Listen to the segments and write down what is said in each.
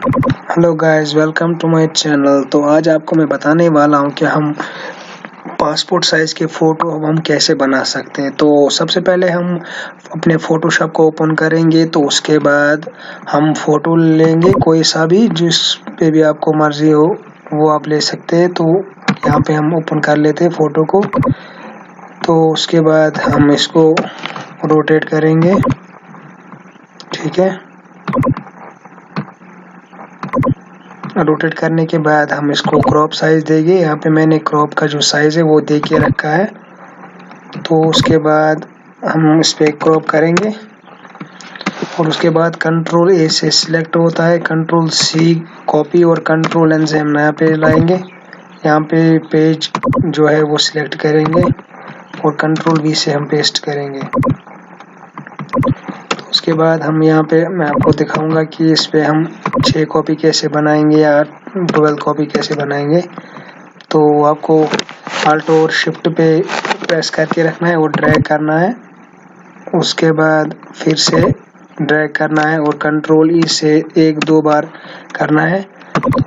Hello guys, welcome to my channel. तो आज आपको मैं बताने वाला हूं कि हम पासपोर्ट साइज के फ़ोटो हम कैसे बना सकते हैं। तो सबसे पहले हम अपने फ़ोटोशॉप को ओपन करेंगे। तो उसके बाद हम फ़ोटो लेंगे, कोई सा भी जिस पे भी आपको मर्ज़ी हो वो आप ले सकते हैं। तो यहाँ पे हम ओपन कर लेते हैं फ़ोटो को। तो उसके बाद हम इसको रोटेट करेंगे, ठीक है। रोटेट करने के बाद हम इसको क्रॉप साइज देंगे। यहाँ पे मैंने क्रॉप का जो साइज है वो दे के रखा है। तो उसके बाद हम इस पे क्रॉप करेंगे और उसके बाद कंट्रोल ए से सिलेक्ट होता है, कंट्रोल सी कॉपी और कंट्रोल एन से हम यहाँ पे लाएंगे। यहाँ पे पेज जो है वो सिलेक्ट करेंगे और कंट्रोल वी से हम पेस्ट करेंगे। उसके बाद हम यहाँ पे मैं आपको दिखाऊंगा कि इस पे हम 6 कॉपी कैसे बनाएंगे या 12 कॉपी कैसे बनाएंगे। तो आपको अल्ट और शिफ्ट पे प्रेस करके रखना है और ड्रैग करना है। उसके बाद फिर से ड्रैग करना है और कंट्रोल ई से 1-2 बार करना है।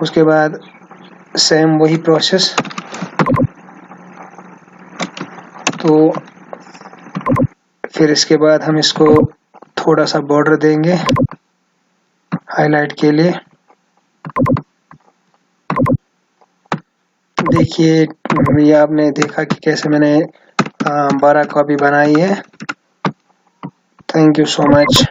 उसके बाद सेम वही प्रोसेस। तो फिर इसके बाद हम इसको थोड़ा सा बॉर्डर देंगे हाईलाइट के लिए। देखिए, ये आपने देखा कि कैसे मैंने 12 कॉपी बनाई है। Thank you so much.